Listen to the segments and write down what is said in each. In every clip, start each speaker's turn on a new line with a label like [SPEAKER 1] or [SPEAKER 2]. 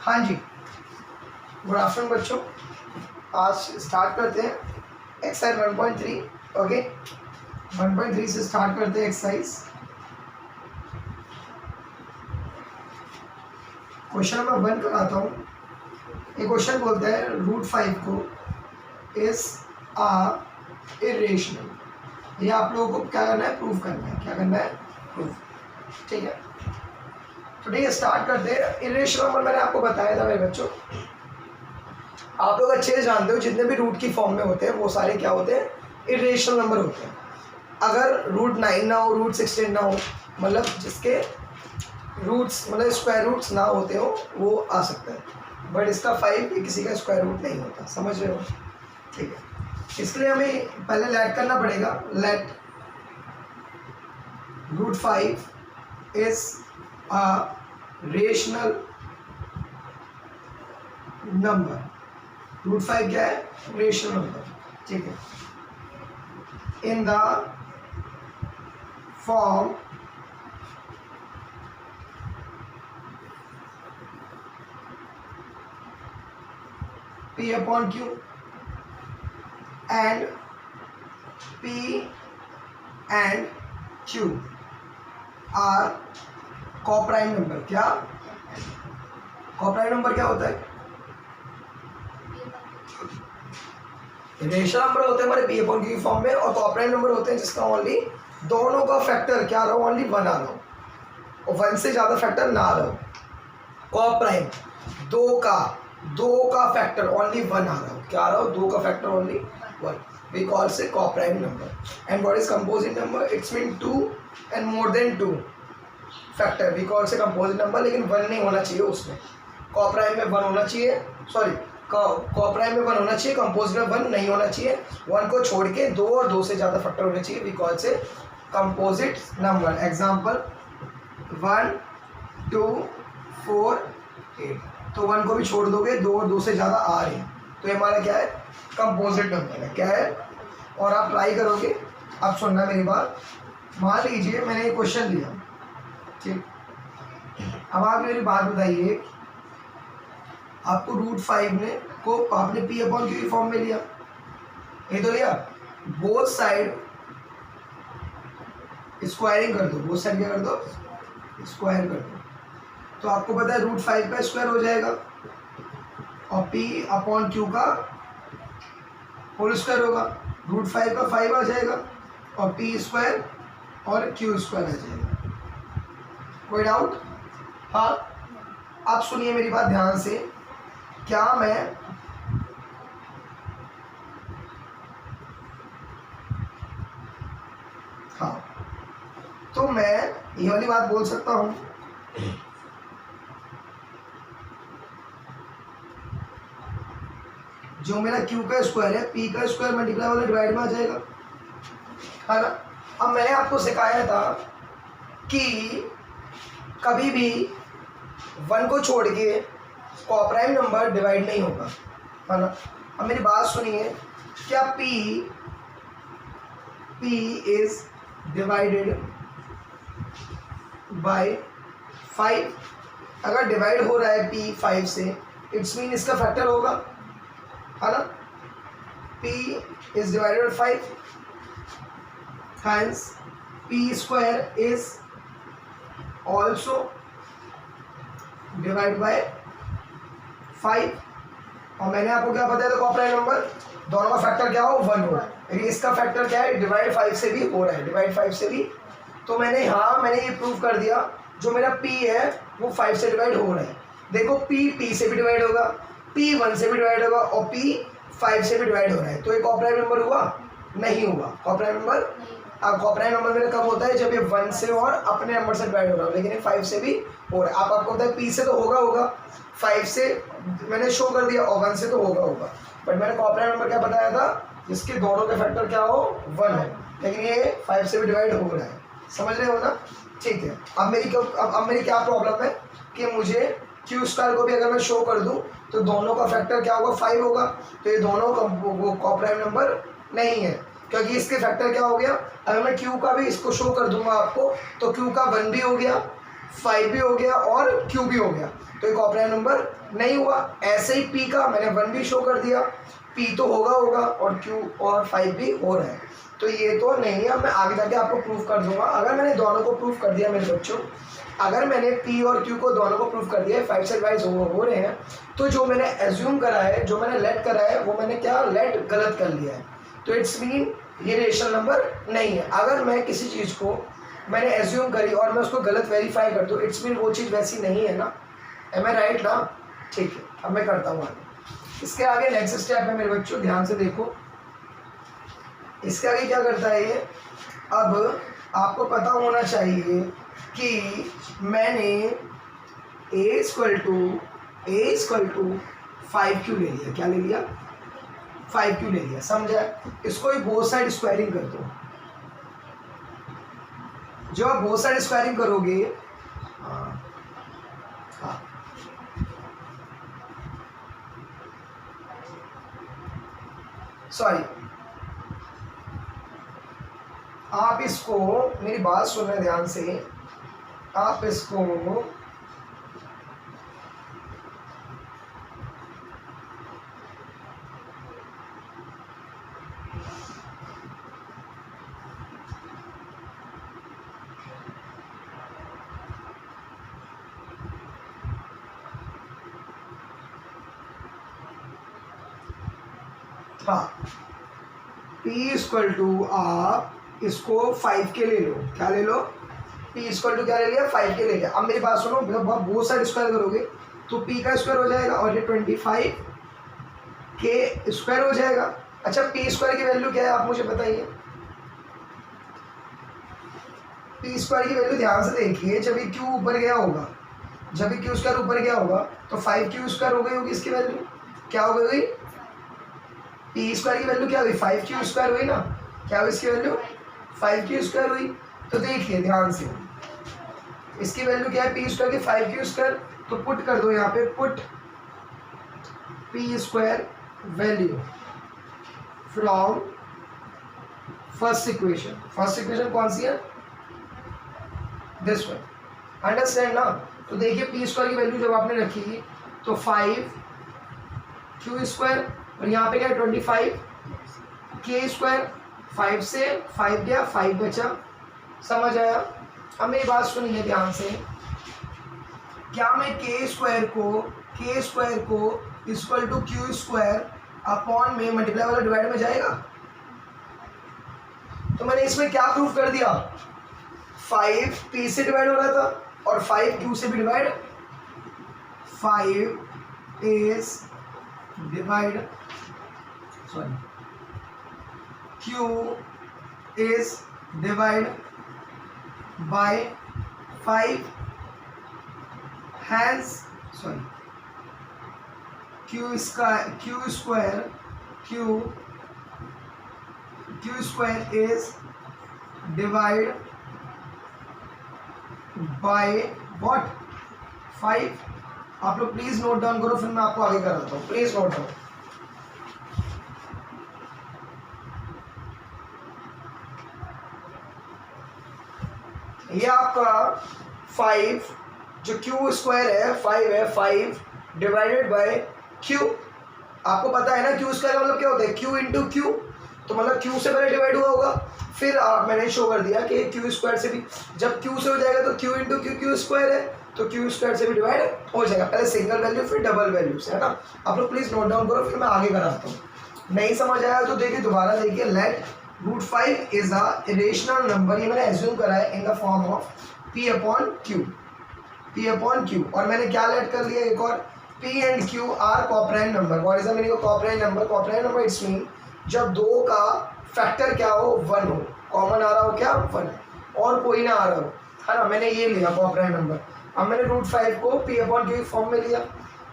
[SPEAKER 1] हाँ जी, good afternoon बच्चों। आज स्टार्ट करते हैं एक्सरसाइज 1.3। ओके, 1.3 से स्टार्ट करते हैं एक्सरसाइज। क्वेश्चन नंबर 1 कराता हूँ। ये क्वेश्चन बोलता है रूट 5 को इज आ इरेशनल। ये आप लोगों को क्या करना है, प्रूफ करना है। क्या करना है? प्रूफ। ठीक है, तो ठीक है, स्टार्ट करते हैं। इरेशनल नंबर मैंने आपको बताया था मेरे बच्चों, आप लोग अच्छे से जानते हो जितने भी रूट की फॉर्म में होते हैं वो सारे क्या होते हैं, इरेशनल नंबर होते हैं। अगर रूट 9 ना हो, रूट 16 ना हो, मतलब जिसके रूट्स मतलब स्क्वायर रूट्स ना होते हो वो आ सकता है, बट इसका 5 किसी का स्क्वायर रूट नहीं होता। समझ रहे हो? ठीक है, इसके लिए हमें पहले लेट करना पड़ेगा। Let root 5 is a rational number. Root 5 क्या है? Rational number. ठीक है, in the form P upon Q and P and Q are coprime number. क्या कोप्राइम नंबर क्या होता है? रेशनल नंबर होते हैं हमारे P upon Q की फॉर्म में, और कोप्राइम नंबर होते हैं जिसका ओनली दोनों का फैक्टर क्या रहो, ओनली 1 आ रहा हो और 1 से ज़्यादा फैक्टर ना रहो। कोप्राइम दो का फैक्टर ओनली 1 आ रहा हो। क्या आ रहा हो? 2 का फैक्टर ओनली 1। वी कॉल से coprime number. And what is composite number? It's mean 2 and more than 2 factor. We call से कंपोजिट नंबर, लेकिन 1 नहीं होना चाहिए उसमें। कोप्राइम में 1 होना चाहिए, सॉरी कोप्राइम में 1 होना चाहिए, कंपोजिट में 1 नहीं होना चाहिए। 1 को छोड़ के 2 और 2 से ज़्यादा फैक्टर होने चाहिए। वी कॉल से कंपोजिट नंबर। एग्जाम्पल 1 2 4 8। तो 1 को भी छोड़ दोगे, 2 और 2 से ज़्यादा आ रहे हैं, तो ये हमारा क्या है? कंपोजिट नंबर है। क्या है? और आप ट्राई करोगे, आप सुनना मेरी बात। मान लीजिए मैंने एक क्वेश्चन दिया, ठीक, अब आप मेरी बात बताइए, आपको रूट 5 ने को आपने P अपॉन Q फॉर्म में लिया, ये तो लिया। बोथ साइड स्क्वायरिंग कर दो, बोथ साइड क्या कर दो? स्क्वायर कर दो। तो आपको पता है रूट 5 का स्क्वायर हो जाएगा और P अपॉन Q का होल स्क्वायर होगा। रूट 5 का 5 आ जाएगा और P स्क्वायर और Q स्क्वायर आ जाएगा। कोई डाउट? हाँ, आप सुनिए मेरी बात ध्यान से। क्या मैं हाँ, तो मैं ये वाली बात बोल सकता हूँ, जो मेरा Q का स्क्वायर है P का स्क्वायर मल्टीप्लाई वाला डिवाइड में आ जाएगा, है ना। अब मैंने आपको सिखाया था कि कभी भी 1 को छोड़ के कोप्राइम नंबर डिवाइड नहीं होगा, है ना। अब मेरी बात सुनिए, क्या P इज डिवाइडेड बाय 5? अगर डिवाइड हो रहा है P 5 से, इट्स मीन इसका फैक्टर होगा, है ना। P is divided by 5, hence P square is also divide by 5। और मैंने आपको क्या बताया था, कोप्राइम नंबर दोनों का फैक्टर क्या हो? 1 हो। लेकिन इसका फैक्टर क्या है? डिवाइड 5 से भी हो रहा है, डिवाइड 5 से भी। तो मैंने ये प्रूव कर दिया, जो मेरा P है वो 5 से डिवाइड हो रहा है। देखो P से भी डिवाइड होगा, P 1 से भी डिवाइड होगा और P 5 से भी डिवाइड हो रहा है। तो ये कोप्राइम नंबर हुआ? नहीं हुआ। कोप्राइम नंबर, अब कोप्राइम नंबर मेरा कब होता है? जब ये 1 से और अपने नंबर से डिवाइड हो रहा है, लेकिन ये 5 से भी हो रहा है। आपको पता है P से तो होगा 5 से मैंने शो कर दिया, और 1 से तो होगा, बट मैंने कोप्राइम नंबर क्या बताया था? जिसके दोनों के फैक्टर क्या हो? 1 हो, लेकिन ये 5 से भी डिवाइड हो रहा है। समझ रहे हो ना? ठीक है। अब मेरी क्या प्रॉब्लम है कि मुझे Q स्क्वायर को भी अगर मैं शो कर दूं तो दोनों का फैक्टर क्या होगा? 5 होगा। तो ये दोनों कोप्राइम नंबर नहीं है, क्योंकि इसके फैक्टर क्या हो गया? अगर मैं Q का भी इसको शो कर दूंगा आपको, तो Q का 1 भी हो गया, 5 भी हो गया और Q भी हो गया, तो ये कॉप्राइम नंबर नहीं हुआ। ऐसे ही P का मैंने 1 भी शो कर दिया, P तो होगा और Q और 5 भी हो रहा है, तो ये तो नहीं है। अब मैं आगे जाके आपको प्रूफ कर दूंगा। अगर मैंने दोनों को प्रूफ कर दिया मेरे बच्चों, अगर मैंने P और Q को दोनों को प्रूफ कर दिया है, 5 साइड वाइज हो रहे हैं, तो जो मैंने एज्यूम करा है, जो मैंने लेट करा है, वो मैंने क्या लेट गलत कर लिया है, तो इट्स मीन ये रेशनल नंबर नहीं है। अगर मैं किसी चीज़ को मैंने एज्यूम करी और मैं उसको गलत वेरीफाई कर दूँ, इट्स मीन वो चीज़ वैसी नहीं है ना, एम आई राइट ना? ठीक है, अब मैं करता हूँ आगे। इसके आगे नेक्स्ट स्टेप है मेरे बच्चों, ध्यान से देखो। इसके आगे क्या करता है ये, अब आपको पता होना चाहिए कि मैंने a इक्वल टू 5Q ले लिया। क्या ले लिया? 5Q ले लिया, समझा? इसको ही बोथ साइड स्क्वायरिंग कर दो। जो आप बोथ साइड स्क्वायरिंग करोगे, हाँ सॉरी, आप इसको, मेरी बात सुनना ध्यान से, आप इसको हाँ, P इक्वल टू, आप इसको 5 के ले लो। क्या ले लो? P इक्वल टू क्या ले लिया? 5 के ले लिया। अब मेरी बात सुनो, जब आप बोथ साइड स्क्वायर करोगे तो P का स्क्वायर हो जाएगा और ये 25 के स्क्वायर हो जाएगा। अच्छा, P स्क्वायर की वैल्यू क्या है आप मुझे बताइए। P स्क्वायर की वैल्यू ध्यान से देखिए, जब ये Q ऊपर गया होगा, जब ये Q स्क्वायर ऊपर गया होगा तो 5Q स्क्वायर हो गई होगी इसकी वैल्यू। क्या हो गई? P स्क्वायर की वैल्यू क्या हुई? 5Q स्क्वायर हुई ना। क्या हुई इसकी वैल्यू? 5Q स्क्वायर हुई। तो देखिए ध्यान से, इसकी वैल्यू क्या है? P स्क्वायर की 5Q स्क्वायर, तो पुट कर दो यहाँ पे, put P square value from first equation. First equation कौन सी है? दिस वन, अंडरस्टैंड ना? तो देखिए P स्क्वायर की वैल्यू जब आपने रखी तो 5Q स्क्वायर, और यहाँ पे क्या है? 25 K स्क्वायर, 5 से 5 गया, 5 बचा। समझ आया? अब मेरी बात सुनिए ध्यान से, क्या मैं K स्क्वायर को equal to Q square upon में मल्टीप्लाई वाला डिवाइड में जाएगा? तो मैंने इसमें क्या प्रूफ कर दिया? 5 P से डिवाइड हो रहा था और 5 Q से भी divide, 5 is divide, sorry, Q is divide by 5, hence sorry, Q square is divide by what? 5। आप लोग प्लीज नोट डाउन करो, फिर मैं आपको आगे कराता हूँ। Please note down. ये आपका 5 जो Q स्क्वायर है 5 है, 5 डिवाइडेड बाय Q। आपको पता है ना Q स्क्वायर का मतलब क्या होता है? Q इंटू Q, तो मतलब Q से पहले डिवाइड हुआ होगा, फिर मैंने शो कर दिया कि Q स्क्वायर से भी, जब Q से हो जाएगा तो Q इंटू Q स्क्वायर है, तो Q स्क्वायर से भी डिवाइड हो जाएगा। पहले सिंगल वैल्यू फिर डबल वैल्यू से, है ना? आप लोग प्लीज नोट डाउन करो, फिर मैं आगे कराता हूँ। नहीं समझ आया तो देखिए दोबारा देखिए, let √5 is a irrational number, ये मैंने एज्यूम करा है in the form of P upon Q, और मैंने क्या लेट कर लिया एक और, P and Q are coprime number. What is the meaning of coprime number? Coprime number it's mean जब दो का फैक्टर क्या हो? 1 हो, कॉमन आ रहा हो क्या? 1, और कोई ना आ रहा हो, है ना? मैंने ये लिया कॉप्राइम नंबर। अब मैंने √5 को P अपॉन Q फॉर्म में लिया,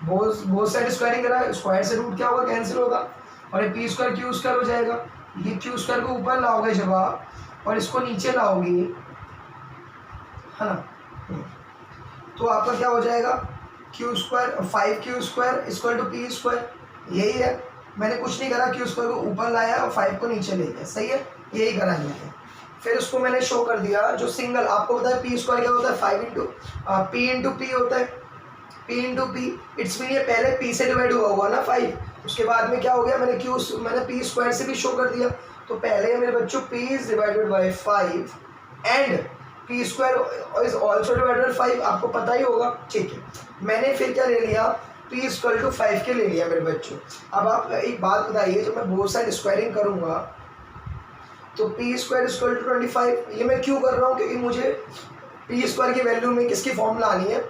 [SPEAKER 1] बोथ साइड स्क्वायरिंग करा, स्क्वायर से रूट क्या होगा? कैंसिल होगा, और ये P स्क्वायर Q स्क्वायर हो जाएगा। ये Q स्क्वायर को ऊपर लाओगे जब आप, और इसको नीचे लाओगे, है ना, तो आपका क्या हो जाएगा? Q square 5Q square equal to P square. यही है, मैंने कुछ नहीं करा, Q स्क्वायर को ऊपर लाया और 5 को नीचे ले गया। सही है, यही करा है मैंने। फिर उसको मैंने शो कर दिया जो सिंगल, आपको पता है पी स्क्वायर क्या होता है, 5 इंटू पी इंटू पी होता है, P into P. It's mean ये पहले पी से डिवाइड हुआ हुआ ना 5, उसके बाद में क्या हो गया, मैंने पी स्क्वायर से भी शो कर दिया। तो पहले मेरे बच्चों P is divided by 5 and P square is also divided 5, आपको पता ही होगा, ठीक है। मैंने फिर क्या ले लिया, पी इक्वल टू 5 के ले लिया मेरे बच्चों। अब आप एक बात बताइए, जब मैं बोथ साइड स्क्वायरिंग करूँगा तो पी स्क्वायर इक्वल टू 25, ये मैं क्यों कर रहा हूँ, क्योंकि मुझे पी स्क्वायर की वैल्यू में किसकी फॉर्म लानी है,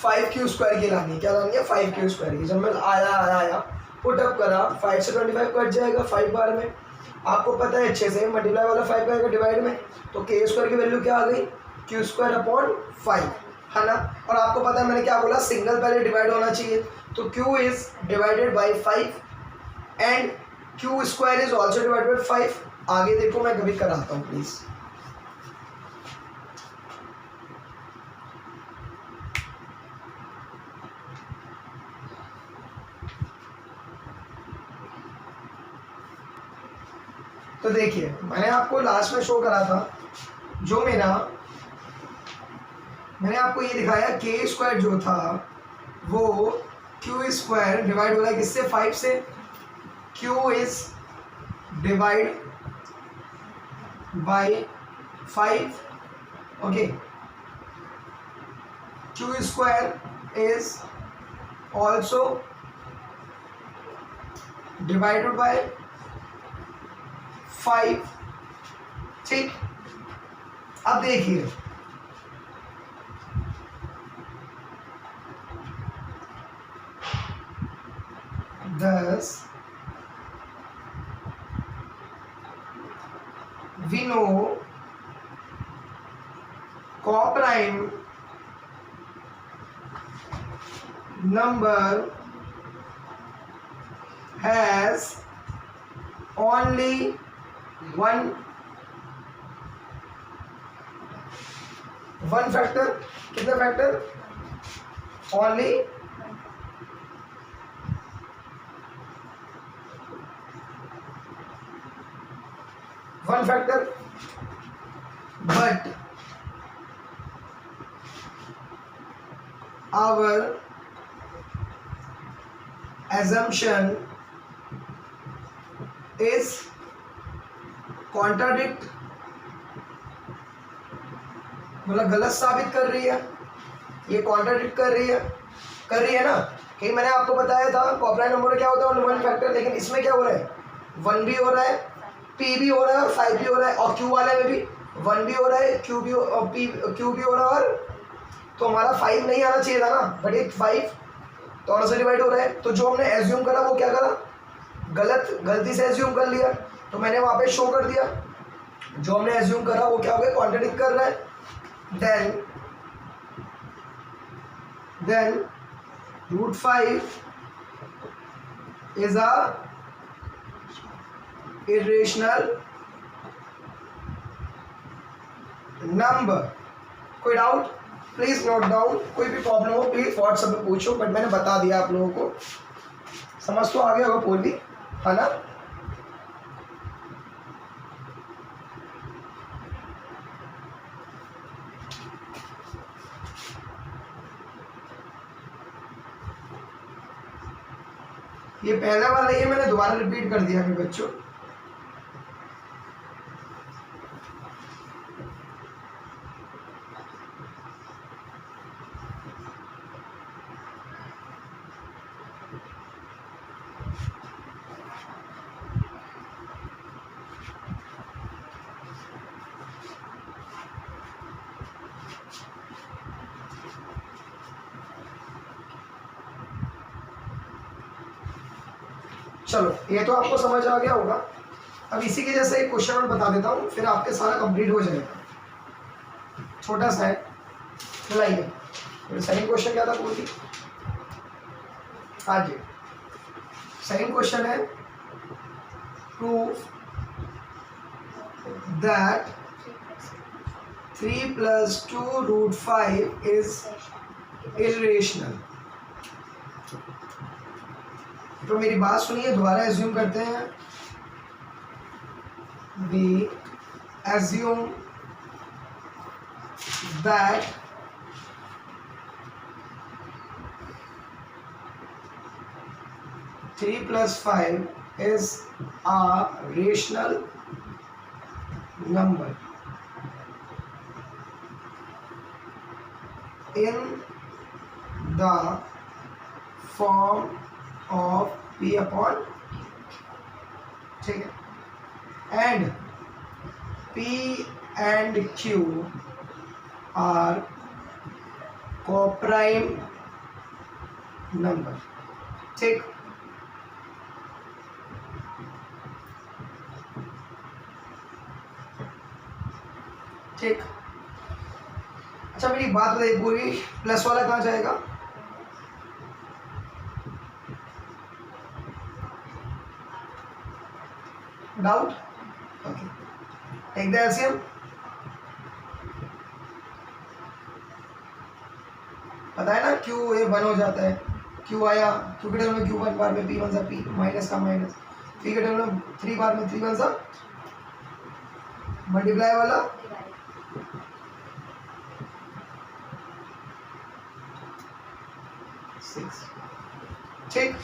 [SPEAKER 1] 5q स्क्वायर की लानी है। क्या लानी है, 5q स्क्वायर की। जब मैं आया पुट अप करा, 5 से 25 कट जाएगा 5 बार में, आपको पता है 6 से मल्टीप्लाई वाला 5 का आएगा डिवाइड में, तो k स्क्वायर की वैल्यू क्या आ गई, q स्क्वायर अपॉन 5, है ना। और आपको पता है मैंने क्या बोला, सिंगल पहले डिवाइड होना चाहिए, तो q is divided by 5 and q square is also divided by 5। आगे देखो मैं कभी कराता हूँ प्लीज़। तो देखिए मैंने आपको लास्ट में शो करा था, जो मैंने आपको ये दिखाया k स्क्वायर जो था वो q स्क्वायर डिवाइड हो रहा है किससे, 5 से। q is divide by 5, okay. q square is also divided by 5, ठीक। अब देखिए thus we know coprime number has only one factor. कितना फैक्टर, only one factor, but our assumption is contradict, मतलब गलत साबित कर रही है, ये कॉन्ट्राडिक्ट कर रही है ना। कहीं मैंने आपको बताया था कॉपराइन नंबर क्या होता है, वन फैक्टर, लेकिन इसमें क्या हो रहा है, 1 भी हो रहा है, p भी हो रहा है और 5 भी हो रहा है, और q वाले में भी 1 भी हो रहा है, q भी हो रहा है, और तो हमारा 5 नहीं आना चाहिए था ना, बट एक 5 थोड़ा सा डिवाइड हो रहा है। तो जो हमने एज्यूम करा वो क्या करा, गलती से एज्यूम कर लिया, तो मैंने वहाँ पे शो कर दिया जो हमने एज्यूम करा वो क्या हो गया, कॉन्ट्राडिक्ट कर रहा है। Then √5 is a irrational number। कोई डाउट प्लीज नोट डाउन, कोई भी प्रॉब्लम हो प्लीज व्हाट्सएप पे पूछो, बट मैंने बता दिया आप लोगों को, समझ तो आ गया होगा पूरी, है ना। ये पहला वाला ये मैंने दोबारा रिपीट कर दिया मेरे बच्चों। चलो ये तो आपको समझ आ गया होगा। अब इसी के जैसे एक क्वेश्चन और बता देता हूँ, फिर आपके सारा कंप्लीट हो जाएगा। छोटा सा है, चलाइए। सेकंड क्वेश्चन क्या था पूरी, हाँ जी, सेकंड क्वेश्चन है प्रूफ दैट 3 + 2 √5 इज इरेशनल। तो मेरी बात सुनिए, दोबारा एज्यूम करते हैं, we assume that three plus five is a rational number in the form of p upon, ठीक है, and p and q are coprime number, ठीक। ठीक, अच्छा मेरी बात बताइए, पूरी प्लस वाला कहाँ जाएगा? Doubt? Okay, take the LCM. पता है ना क्यू ए 1 हो जाता है, क्यू आया, क्यू के टर्म में क्यू 1 बार में पी 1 सा पी, माइनस का माइनस, पी के टर्म में 3 बार में 3 1 सा मल्टीप्लाई वाला 6, ठीक,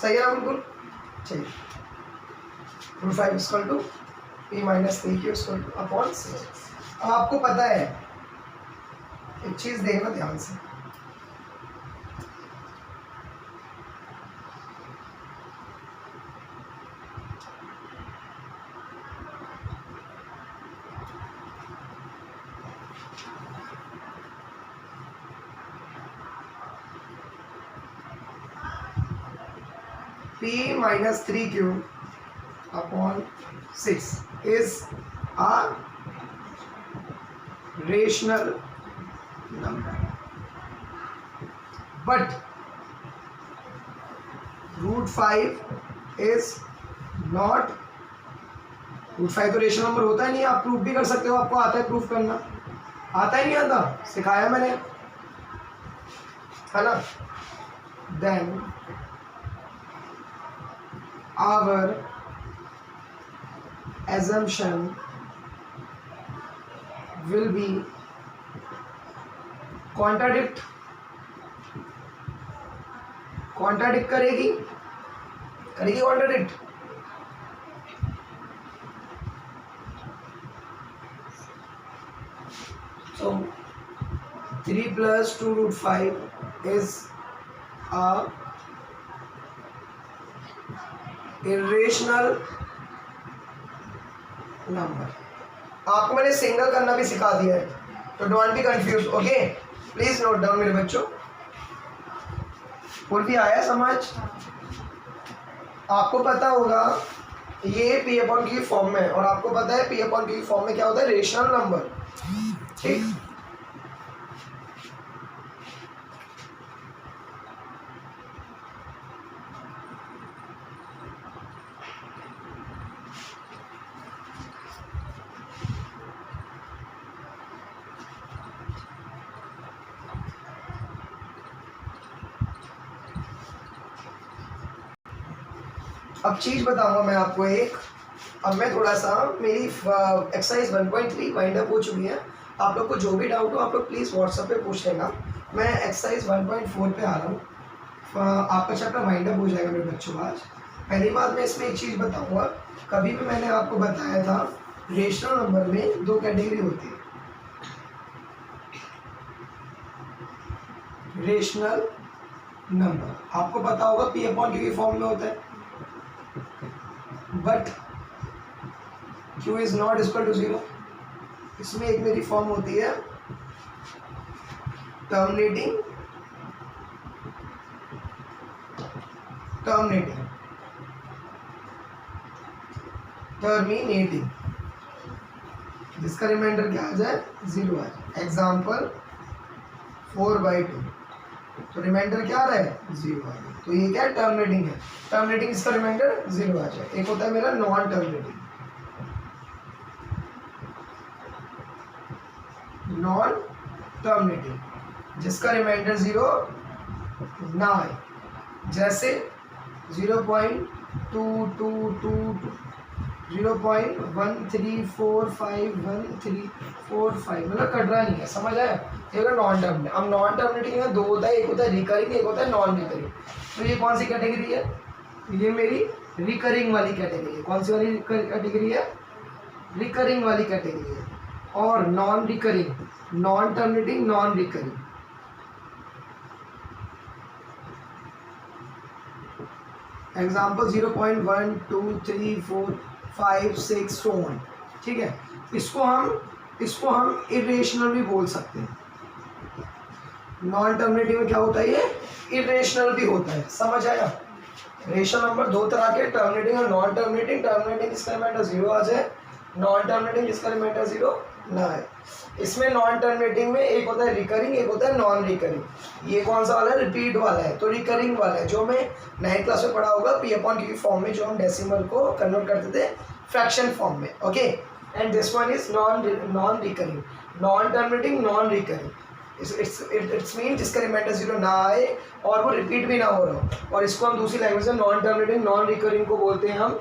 [SPEAKER 1] सही है ना बिल्कुल, ठीक। Root 5 equal to P minus 3 Q equal to upon 6। अब आपको पता है, एक चीज़ देखना ध्यान से, p minus 3q upon 6 is a rational number, but root 5 is not, root 5 तो रेशनल नंबर होता ही नहीं। आप प्रूफ भी कर सकते हो, आपको आता है प्रूफ करना, आता ही नहीं आता, सिखाया मैंने, है ना। Then our assumption will be contradict करेगी contradict, so 3 plus 2 root 5 is a irrational number. आपको मैंने सिंगल करना भी सिखा दिया है, तो don't be confuse, okay, please note down मेरे बच्चों। और भी आया समझ? आपको पता होगा ये पी अपॉन क्यू फॉर्म में, और आपको पता है पी अपॉन क्यू फॉर्म में क्या होता है, रेशनल नंबर, ठीक। अब चीज़ बताऊंगा मैं आपको एक, अब मैं थोड़ा सा, मेरी एक्सरसाइज 1.3 वाइंड अप हो चुकी है। आप लोग को जो भी डाउट हो आप लोग प्लीज़ व्हाट्सएप पे पूछ लेना। मैं एक्सरसाइज 1.4 पे आ रहा हूँ, आपका चैप्टर वाइंड अप हो जाएगा मेरे बच्चों आज। पहली बात मैं इसमें एक चीज़ बताऊँगा, कभी भी मैंने आपको बताया था रेशनल नंबर में 2 कैटेगरी होती है, रेशनल नंबर आपको पता होगा पी अपॉन क्यू की फॉर्म में होता है, but q is not equal to 0। इसमें एक मेरी फॉर्म होती है टर्मिनेटिंग जिसका रिमाइंडर क्या आ जाए, 0 आ जाए। एग्जाम्पल 4/2, तो रिमाइंडर क्या आ रहा है, 0 आ जाए, तो ये क्या है, टर्मिनेटिंग है। टर्मिनेटिंग इसका रिमाइंडर 0 आ जाए। एक होता है मेरा नॉन टर्मिनेटिंग, जिसका रिमाइंडर 0 ना आए, जैसे 0.2222 0.13451345 मतलब कट रहा नहीं है, समझ आया। ये होगा नॉन टर्मिनेटिंग। अब नॉन टर्मिनेटिंग में दो होता है, एक होता है रिकरिंग, एक होता है नॉन रिकरिंग। तो ये कौन सी कैटेगरी है? ये मेरी रिकरिंग वाली कैटेगरी है। कौन सी वाली कैटेगरी है? रिकरिंग वाली कैटेगरी है। और non recurring, non terminating, non recurring. Example 0.12345 so on, ठीक है। इसको हम इरेशनल भी बोल सकते हैं। नॉन टर्मिनेटिंग में क्या होता है? ये इरेशनल भी होता है, समझ आया। रेशनल नंबर दो तरह के, टर्मिनेटिंग और नॉन टर्मिनेटिंग। टर्मिनेटिंग जिसका रिमाइंडर 0 आ जाए, नॉन टर्मिनेटिंग जिसका रिमाइंडर 0 ना आए। इसमें नॉन टर्मिनेटिंग में एक होता है रिकरिंग, एक होता है नॉन रिकरिंग। ये कौन सा वाला है? रिपीट वाला है। तो रिकरिंग वाला है, जो मैं 9th क्लास में पढ़ा होगा, पी अपॉन क्यू फॉर्म में, जो हम डेसिमल को कन्वर्ट करते थे फ्रैक्शन फॉर्म में। Okay, and this one is non recurring, non terminating, non recurring. It's mean जिसका रिमाइंडर 0 ना आए और वो रिपीट भी ना हो रहा हो। और इसको हम दूसरी लैंग्वेज में नॉन टर्मिनेटिंग, नॉन रिकरिंग को बोलते हैं हम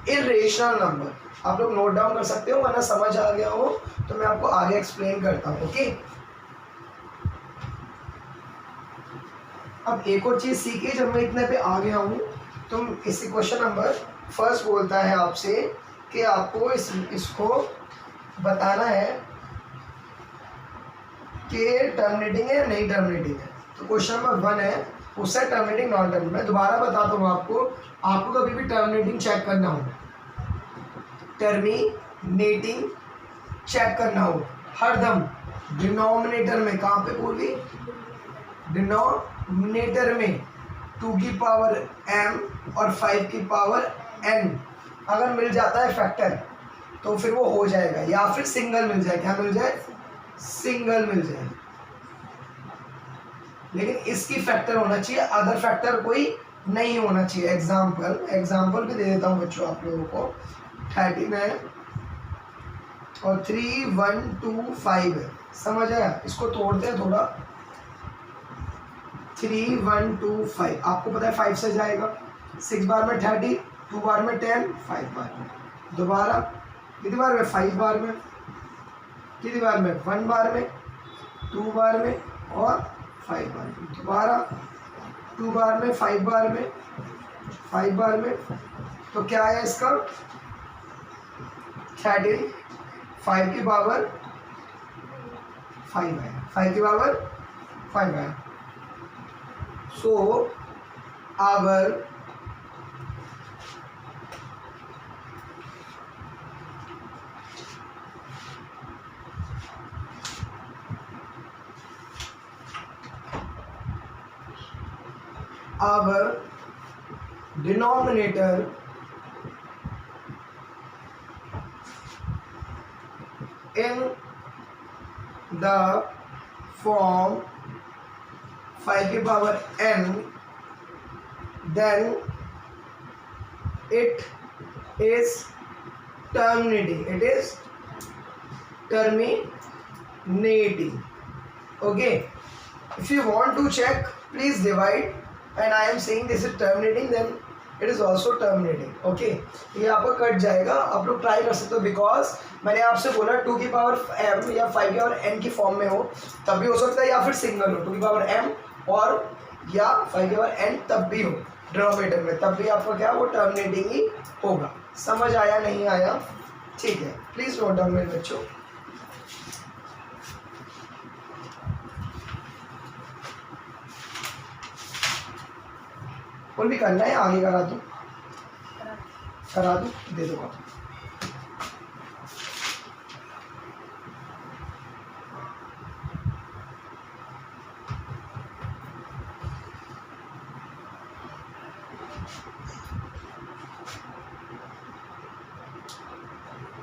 [SPEAKER 1] इरेशनल नंबर। आप लोग नोट डाउन कर सकते हो, वरना समझ आ गया हो तो मैं आपको आगे एक्सप्लेन करता हूँ। ओके, अब एक और चीज सीखिए, जब मैं इतने पे आ गया हूँ तो इसी क्वेश्चन नंबर फर्स्ट बोलता है आपसे कि आपको इसको बताना है कि टर्मिनेटिंग है या नहीं टर्मिनेटिंग है। तो क्वेश्चन नंबर 1 है, उससे टर्मिनेटिंग, नॉन टर्मिनेटिंग। मैं दोबारा बताता हूँ आपको कभी भी टर्मिनेटिंग चेक करना हो, टर्मिनेटिंग चेक करना हो, हरदम डिनोमिनेटर में, कहाँ पे पूरी? डिनोमिनेटर में 2 की पावर m और 5 की पावर n अगर मिल जाता है फैक्टर तो फिर वो हो जाएगा, या फिर सिंगल मिल जाए। क्या मिल जाए? सिंगल मिल जाए। लेकिन इसकी फैक्टर होना चाहिए, अदर फैक्टर कोई नहीं होना चाहिए। एग्जाम्पल भी दे देता हूँ बच्चों आप लोगों को। 39 और 3125 है, समझ आया। इसको तोड़ते हैं थोड़ा। 3125 आपको पता है 5 से जाएगा, 6 बार में 30, 2 बार में 10, 5 बार में। दोबारा कितनी बार में? 5 बार में। कितनी बार में? 1 बार में, 2 बार में और 5 बार में। दोबारा 2 बार में, 5 बार में, 5 बार में। तो क्या है इसका? 30, 5 की पावर 5 है, 5 की पावर 5 है। So our denominator in the form 5 की power n, then it is terminating. It is terminating. Okay, if you want to check, please divide, and I am saying this is terminating, then it is also terminating. Okay, ये आपका cut जाएगा, आप लोग try कर सकते हो। Because मैंने आपसे बोला 2 की पावर m या 5 की पावर n की फॉर्म में हो तब भी हो सकता है, या फिर सिंगल हो 2 की पावर m और या 5 की पावर n तब भी हो डिनोमिनेटर में, तब भी आपका क्या वो टर्मिनेटिंग ही होगा। समझ आया? नहीं आया? ठीक है, प्लीज नोट डाउन मेरे बच्चों। और भी करना है, आगे करा दूँ, दे दो।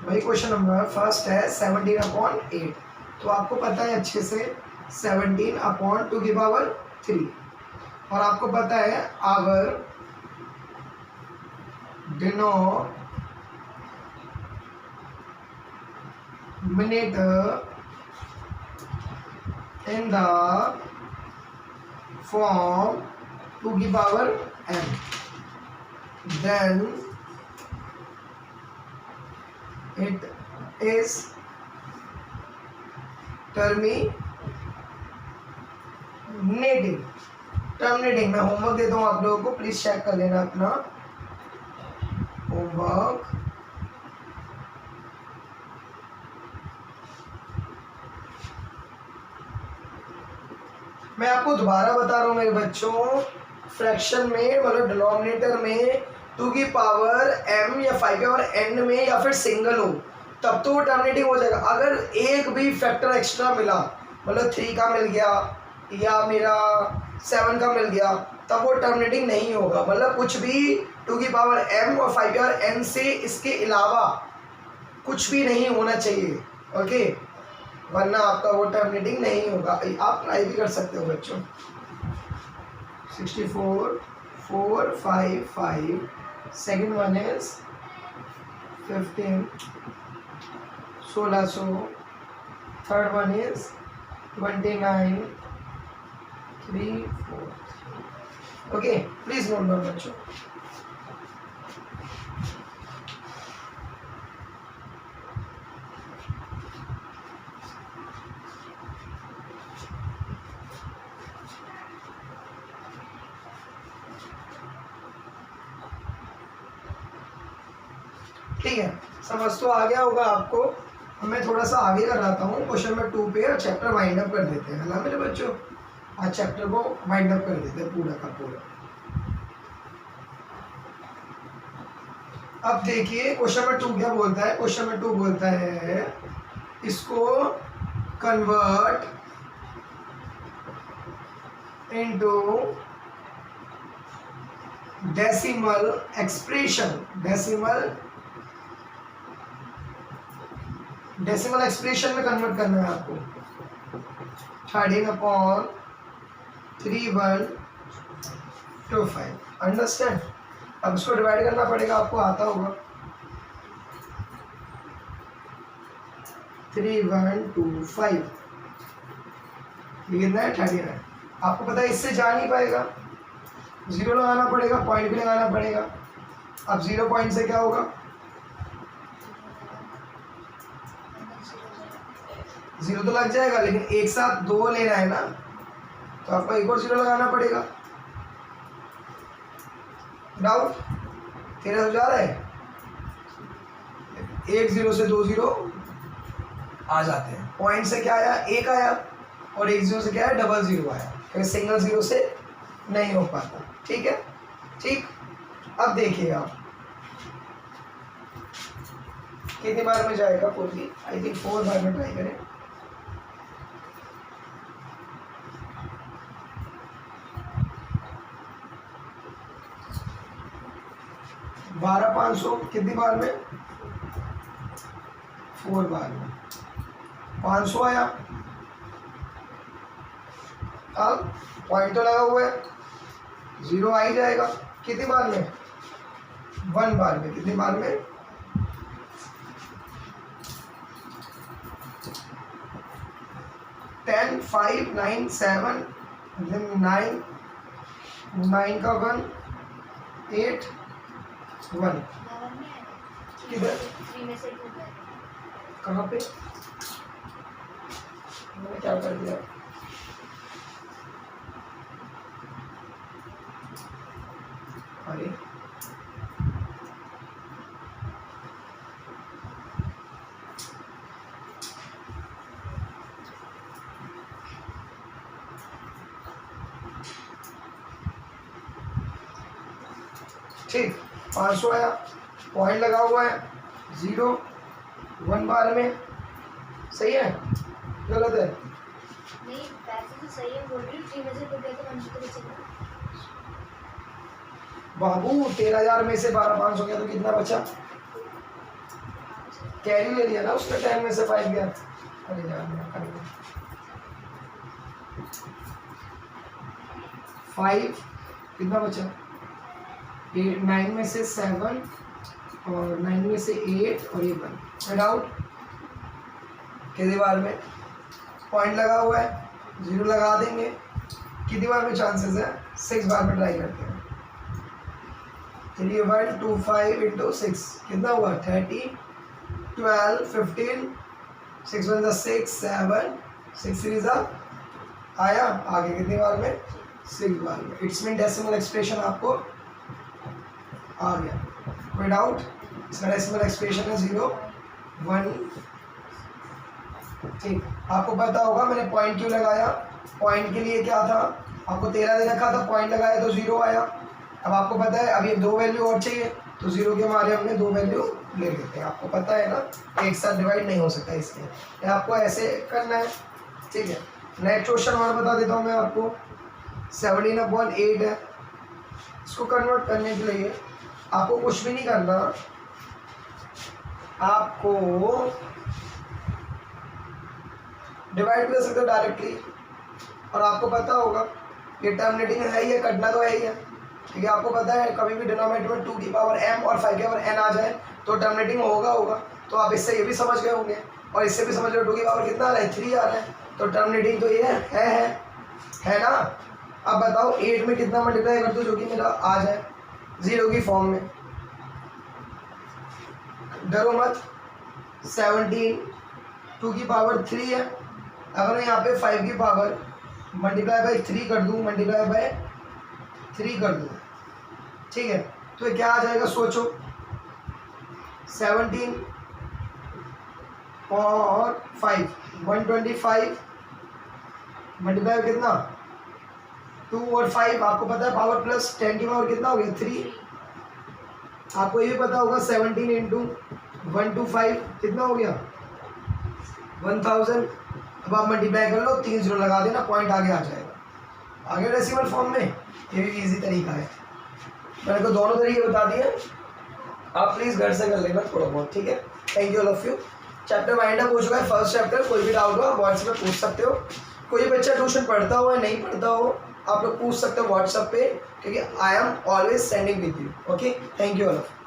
[SPEAKER 1] वही क्वेश्चन नंबर फर्स्ट है 17/8। तो आपको पता है अच्छे से 17/2 की पावर 3, और आपको पता है our denominator in the form 2 की power n, then it is terminating. मैं होमवर्क देता हूँ आप लोगों को, प्लीज चेक कर लेना अपना होमवर्क। मैं आपको दोबारा बता रहा हूँ मेरे बच्चों, फ्रैक्शन में मतलब डिनोमिनेटर में 2 की पावर m या 5 पावर n में या फिर सिंगल हो तब तो वो टर्मिनेटिंग हो जाएगा। अगर एक भी फैक्टर एक्स्ट्रा मिला, मतलब 3 का मिल गया या मेरा 7 का मिल गया, तब वो टर्मिनेटिंग नहीं होगा। मतलब कुछ भी 2 की पावर m और 5 पावर n से इसके अलावा कुछ भी नहीं होना चाहिए, ओके, वरना आपका वो टर्मिनेटिंग नहीं होगा। आप ट्राई भी कर सकते हो बच्चों। 64 4 5 5, second one is 15 1600, third one is 29 3 4। Okay, please note down बच्चों। ठीक है, समझ तो आ गया होगा आपको। मैं थोड़ा सा आगे कराता हूँ, क्वेश्चन नंबर 2 पे और चैप्टर वाइंड अप कर देते हैं, है ना मेरे बच्चों। आज चैप्टर को वाइंड अप कर देते हैं पूरा का पूरा। अब देखिए क्वेश्चन नंबर 2 क्या बोलता है। क्वेश्चन नंबर 2 बोलता है इसको convert into decimal expression. Decimal expression में कन्वर्ट करना है आपको। 13/3125। अंडरस्टैंड। अब इसको डिवाइड करना पड़ेगा, आपको आता होगा। 3125 लिखना है 39। आपको पता है इससे जा नहीं पाएगा, 0 लगाना पड़ेगा, पॉइंट भी लगाना पड़ेगा। अब 0 पॉइंट से क्या होगा, 0 तो लग जाएगा, लेकिन एक साथ 2 लेना है ना, तो आपको एक और 0 लगाना पड़ेगा। डाउट? 13 जा रहा है। 1 0 से 2 0 आ जाते हैं। पॉइंट से क्या आया, 1 आया, और 1 0 से क्या है, डबल 0 आया, क्योंकि सिंगल 0 से नहीं हो पाता। ठीक है, ठीक। अब देखिए आप कितनी बार में जाएगा पूरी, आई थिंक 4 बार में ट्राई करें। बारह 500 कितनी बार में, 4 बार में 500 आया। अब पॉइंट तो लगा हुआ है, 0 आ ही जाएगा। कितनी बार में, 1 बार में। कितनी बार में, 10 5 9 7 9 9 का 1 8 1। किधर, कहाँ पे, मैंने क्या कर दिया, अरे ठीक, 500 आया, पॉइंट लगा हुआ है, 0 1 बार में। सही है, गलत है?
[SPEAKER 2] नहीं, पैसे तो सही है, बोल रही हूँ 3 में से 2 गया तो 1 तो बचेगा।
[SPEAKER 1] बाबू 13,000 में से 12,500 गया तो कितना बचा, कैरी ले लिया ना उसने, 10 में से 5 गया। अरे यार 5 कितना बचा, 9 में से 7 और 9 में से 8 और ये 1। डाउट? कितनी बार में, पॉइंट लगा हुआ है, 0 लगा देंगे। कितनी बार में चांसेस है, 6 बार में ट्राई करते हैं। 3 1 2 5 इंटू 6 कितना हुआ, 32 12 15 6 1 6 7 6 3 आया। आगे कितनी बार में 6 बार में। इट्स मीन डेसिमल एक्सप्रेशन आपको आ गया। कोई डाउट? इसका डेसिमल एक्सप्रेशन है 0 1। ठीक, आपको पता होगा मैंने पॉइंट क्यों लगाया। पॉइंट के लिए क्या था, आपको 13 दे रखा था, पॉइंट लगाया तो 0 आया। अब आपको पता है अब ये 2 वैल्यू और चाहिए तो 0 के मारे हमने 2 वैल्यू ले लेते हैं। आपको पता है ना, एक साथ डिवाइड नहीं हो सकता, इसलिए ये आपको ऐसे करना है। ठीक है, नेक्स्ट क्वेश्चन और बता देता हूँ मैं आपको। 17/8 है। इसको कन्वर्ट करने के लिए आपको कुछ भी नहीं करना, आपको डिवाइड कर सकते हो डायरेक्टली। और आपको पता होगा ये टर्मिनेटिंग है ही है, कटना तो है ही है। ठीक है, आपको पता है कभी भी डिनोमिनेटर में 2 की पावर m और 5 की पावर n आ जाए तो टर्मिनेटिंग होगा। तो आप इससे ये भी समझ गए होंगे और इससे भी समझ गए 2 की पावर कितना आ रहा है, 3 आ रहा है, तो टर्मिनेटिंग तो ये है ना। अब बताओ 8 में कितना मल्टीप्लाई कर दूँ जो कि मेरा आ जाए 0 की फॉर्म में। डरो मत। 17 2 की पावर 3 है। अगर मैं यहाँ पे 5 की पावर मल्टीप्लाई बाई 3 कर दूँ, मल्टीप्लाई बाई 3 कर दूँ, ठीक है, तो ये क्या आ जाएगा सोचो। 17 और 5 125 मल्टीप्लाई कितना 2 और 5। आपको पता है पावर प्लस 10 की पावर कितना हो गया 3। आपको ये भी पता होगा 17 इंटू 125 कितना हो गया 1000। अब आप मल्टीप्लाई कर लो, 3 0 लगा देना, पॉइंट आगे आ जाएगा। आगे डेसिमल फॉर्म में ये भी इजी तरीका है। मैंने को दोनों तरीके बता दिए, आप प्लीज़ घर से कर लेना थोड़ा बहुत। ठीक है, thank you all of you. Chapter wind up हो चुका है, फर्स्ट चैप्टर। कोई भी डाउट हो आप व्हाट्सएप पे पूछ सकते हो। कोई बच्चा ट्यूशन पढ़ता हो या नहीं पढ़ता हो आप लोग पूछ सकते हो व्हाट्सएप पे, क्योंकि I am always sending with you. Okay, thank you all of you.